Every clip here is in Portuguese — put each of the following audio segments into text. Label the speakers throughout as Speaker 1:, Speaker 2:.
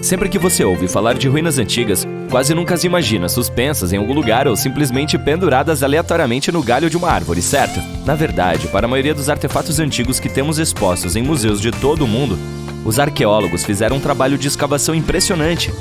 Speaker 1: Sempre que você ouve falar de ruínas antigas, quase nunca as imagina suspensas em algum lugar ou simplesmente penduradas aleatoriamente no galho de uma árvore, certo? Na verdade, para a maioria dos artefatos antigos que temos expostos em museus de todo o mundo, os arqueólogos fizeram um trabalho de escavação impressionante.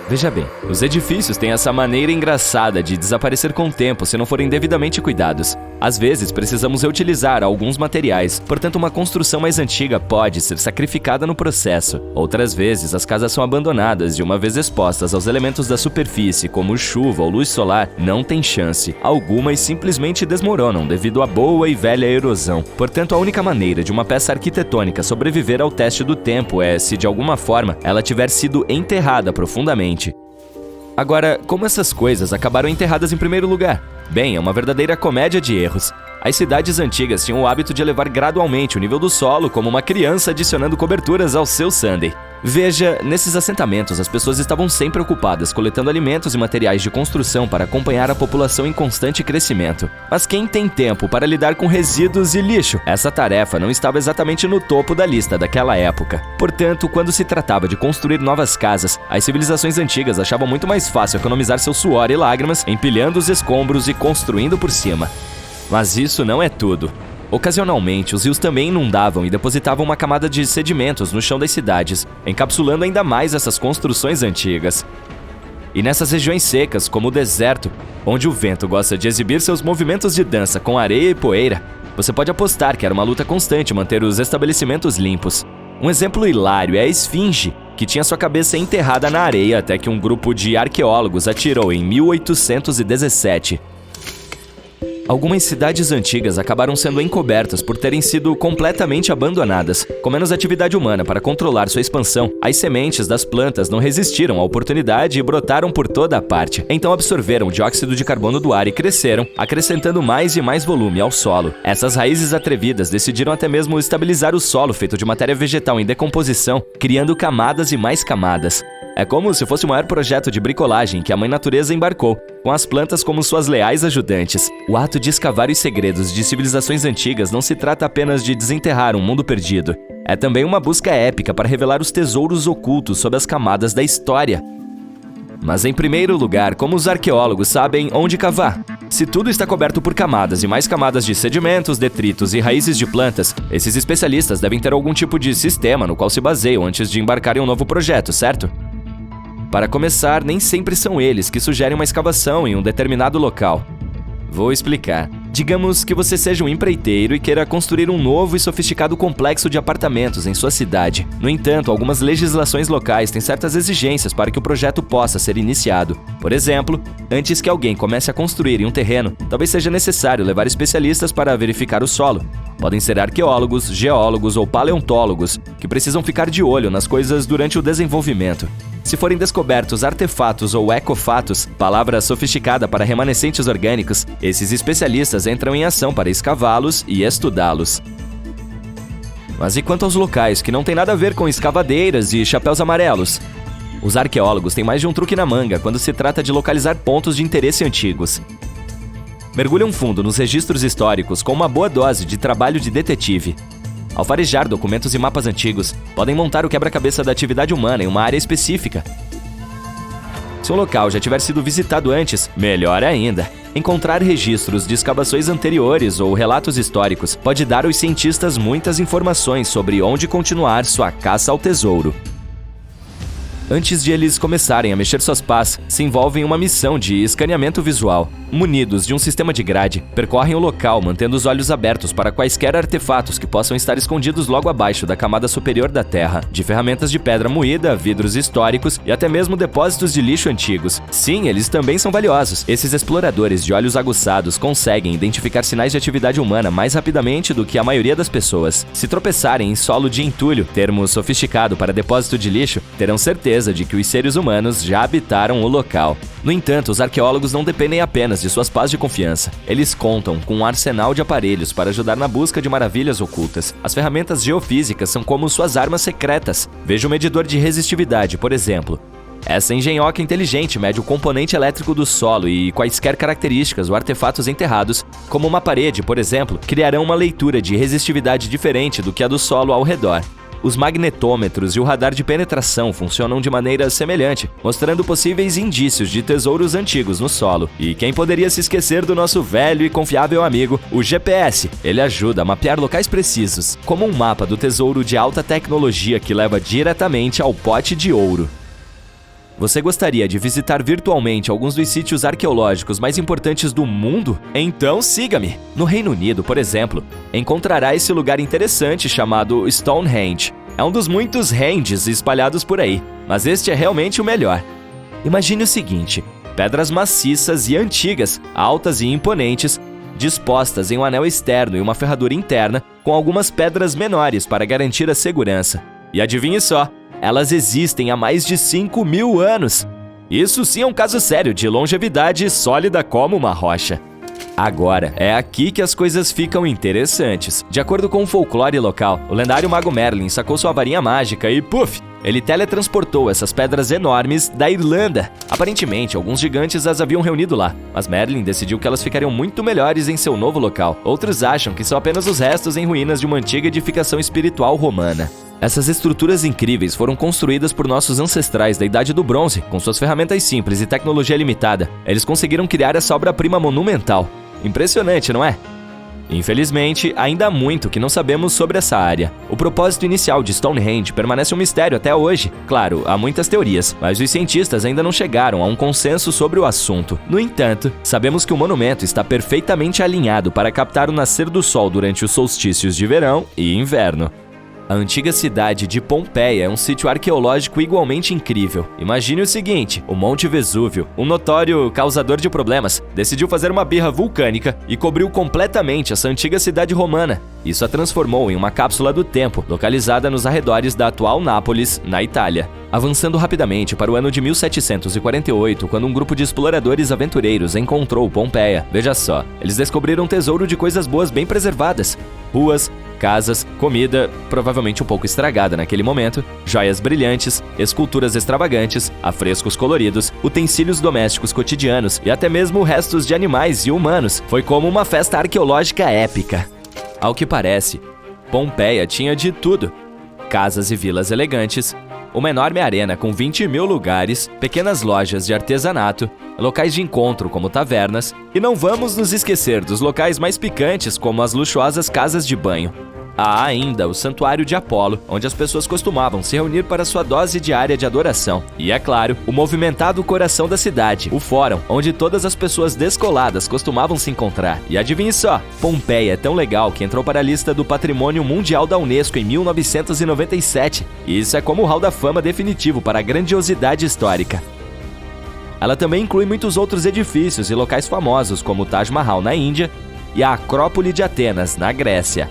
Speaker 1: Veja bem, os edifícios têm essa maneira engraçada de desaparecer com o tempo se não forem devidamente cuidados. Às vezes, precisamos reutilizar alguns materiais, portanto uma construção mais antiga pode ser sacrificada no processo. Outras vezes, as casas são abandonadas e uma vez expostas aos elementos da superfície, como chuva ou luz solar, não tem chance. Algumas simplesmente desmoronam devido à boa e velha erosão. Portanto, a única maneira de uma peça arquitetônica sobreviver ao teste do tempo é se, de alguma forma, ela tiver sido enterrada profundamente. Agora, como essas coisas acabaram enterradas em primeiro lugar? Bem, é uma verdadeira comédia de erros. As cidades antigas tinham o hábito de elevar gradualmente o nível do solo, como uma criança adicionando coberturas ao seu sundae. Veja, nesses assentamentos as pessoas estavam sempre ocupadas coletando alimentos e materiais de construção para acompanhar a população em constante crescimento. Mas quem tem tempo para lidar com resíduos e lixo? Essa tarefa não estava exatamente no topo da lista daquela época. Portanto, quando se tratava de construir novas casas, as civilizações antigas achavam muito mais fácil economizar seu suor e lágrimas empilhando os escombros e construindo por cima. Mas isso não é tudo. Ocasionalmente, os rios também inundavam e depositavam uma camada de sedimentos no chão das cidades, encapsulando ainda mais essas construções antigas. E nessas regiões secas, como o deserto, onde o vento gosta de exibir seus movimentos de dança com areia e poeira, você pode apostar que era uma luta constante manter os estabelecimentos limpos. Um exemplo hilário é a Esfinge, que tinha sua cabeça enterrada na areia até que um grupo de arqueólogos atirou em 1817. Algumas cidades antigas acabaram sendo encobertas por terem sido completamente abandonadas. Com menos atividade humana para controlar sua expansão, as sementes das plantas não resistiram à oportunidade e brotaram por toda a parte. Então absorveram o dióxido de carbono do ar e cresceram, acrescentando mais e mais volume ao solo. Essas raízes atrevidas decidiram até mesmo estabilizar o solo feito de matéria vegetal em decomposição, criando camadas e mais camadas. É como se fosse o maior projeto de bricolagem que a Mãe Natureza embarcou, com as plantas como suas leais ajudantes. O ato de escavar os segredos de civilizações antigas não se trata apenas de desenterrar um mundo perdido. É também uma busca épica para revelar os tesouros ocultos sob as camadas da história. Mas em primeiro lugar, como os arqueólogos sabem onde cavar? Se tudo está coberto por camadas e mais camadas de sedimentos, detritos e raízes de plantas, esses especialistas devem ter algum tipo de sistema no qual se baseiam antes de embarcar em um novo projeto, certo? Para começar, nem sempre são eles que sugerem uma escavação em um determinado local. Vou explicar. Digamos que você seja um empreiteiro e queira construir um novo e sofisticado complexo de apartamentos em sua cidade. No entanto, algumas legislações locais têm certas exigências para que o projeto possa ser iniciado. Por exemplo, antes que alguém comece a construir em um terreno, talvez seja necessário levar especialistas para verificar o solo. Podem ser arqueólogos, geólogos ou paleontólogos, que precisam ficar de olho nas coisas durante o desenvolvimento. Se forem descobertos artefatos ou ecofatos, palavra sofisticada para remanescentes orgânicos, esses especialistas entram em ação para escavá-los e estudá-los. Mas e quanto aos locais que não têm nada a ver com escavadeiras e chapéus amarelos? Os arqueólogos têm mais de um truque na manga quando se trata de localizar pontos de interesse antigos. Mergulham fundo nos registros históricos com uma boa dose de trabalho de detetive. Ao farejar documentos e mapas antigos, podem montar o quebra-cabeça da atividade humana em uma área específica. Se o local já tiver sido visitado antes, melhor ainda. Encontrar registros de escavações anteriores ou relatos históricos pode dar aos cientistas muitas informações sobre onde continuar sua caça ao tesouro. Antes de eles começarem a mexer suas pás, se envolvem em uma missão de escaneamento visual. Munidos de um sistema de grade, percorrem o local mantendo os olhos abertos para quaisquer artefatos que possam estar escondidos logo abaixo da camada superior da terra, de ferramentas de pedra moída, vidros históricos e até mesmo depósitos de lixo antigos. Sim, eles também são valiosos. Esses exploradores de olhos aguçados conseguem identificar sinais de atividade humana mais rapidamente do que a maioria das pessoas. Se tropeçarem em solo de entulho, termo sofisticado para depósito de lixo, terão certeza de que os seres humanos já habitaram o local. No entanto, os arqueólogos não dependem apenas de suas pás de confiança. Eles contam com um arsenal de aparelhos para ajudar na busca de maravilhas ocultas. As ferramentas geofísicas são como suas armas secretas. Veja o medidor de resistividade, por exemplo. Essa engenhoca inteligente mede o componente elétrico do solo e quaisquer características ou artefatos enterrados, como uma parede, por exemplo, criarão uma leitura de resistividade diferente do que a do solo ao redor. Os magnetômetros e o radar de penetração funcionam de maneira semelhante, mostrando possíveis indícios de tesouros antigos no solo. E quem poderia se esquecer do nosso velho e confiável amigo, o GPS? Ele ajuda a mapear locais precisos, como um mapa do tesouro de alta tecnologia que leva diretamente ao pote de ouro. Você gostaria de visitar virtualmente alguns dos sítios arqueológicos mais importantes do mundo? Então siga-me! No Reino Unido, por exemplo, encontrará esse lugar interessante chamado Stonehenge. É um dos muitos Henges espalhados por aí, mas este é realmente o melhor. Imagine o seguinte: pedras maciças e antigas, altas e imponentes, dispostas em um anel externo e uma ferradura interna, com algumas pedras menores para garantir a segurança. E adivinhe só, elas existem há mais de 5.000 anos. Isso sim é um caso sério de longevidade sólida como uma rocha. Agora, é aqui que as coisas ficam interessantes. De acordo com o folclore local, o lendário mago Merlin sacou sua varinha mágica e, puf, ele teletransportou essas pedras enormes da Irlanda. Aparentemente, alguns gigantes as haviam reunido lá, mas Merlin decidiu que elas ficariam muito melhores em seu novo local. Outros acham que são apenas os restos em ruínas de uma antiga edificação espiritual romana. Essas estruturas incríveis foram construídas por nossos ancestrais da Idade do Bronze, com suas ferramentas simples e tecnologia limitada. Eles conseguiram criar essa obra-prima monumental. Impressionante, não é? Infelizmente, ainda há muito que não sabemos sobre essa área. O propósito inicial de Stonehenge permanece um mistério até hoje. Claro, há muitas teorias, mas os cientistas ainda não chegaram a um consenso sobre o assunto. No entanto, sabemos que o monumento está perfeitamente alinhado para captar o nascer do sol durante os solstícios de verão e inverno. A antiga cidade de Pompeia é um sítio arqueológico igualmente incrível. Imagine o seguinte: o Monte Vesúvio, um notório causador de problemas, decidiu fazer uma birra vulcânica e cobriu completamente essa antiga cidade romana. Isso a transformou em uma cápsula do tempo, localizada nos arredores da atual Nápoles, na Itália. Avançando rapidamente para o ano de 1748, quando um grupo de exploradores aventureiros encontrou Pompeia. Veja só, eles descobriram um tesouro de coisas boas bem preservadas. Ruas, casas, comida, provavelmente um pouco estragada naquele momento, joias brilhantes, esculturas extravagantes, afrescos coloridos, utensílios domésticos cotidianos e até mesmo restos de animais e humanos. Foi como uma festa arqueológica épica. Ao que parece, Pompeia tinha de tudo: casas e vilas elegantes, uma enorme arena com 20.000 lugares, pequenas lojas de artesanato, locais de encontro como tavernas, e não vamos nos esquecer dos locais mais picantes como as luxuosas casas de banho. Há ainda o Santuário de Apolo, onde as pessoas costumavam se reunir para sua dose diária de adoração. E, é claro, o movimentado coração da cidade, o Fórum, onde todas as pessoas descoladas costumavam se encontrar. E adivinhe só, Pompeia é tão legal que entrou para a lista do Patrimônio Mundial da Unesco em 1997. E isso é como o hall da fama definitivo para a grandiosidade histórica. Ela também inclui muitos outros edifícios e locais famosos, como o Taj Mahal na Índia e a Acrópole de Atenas, na Grécia.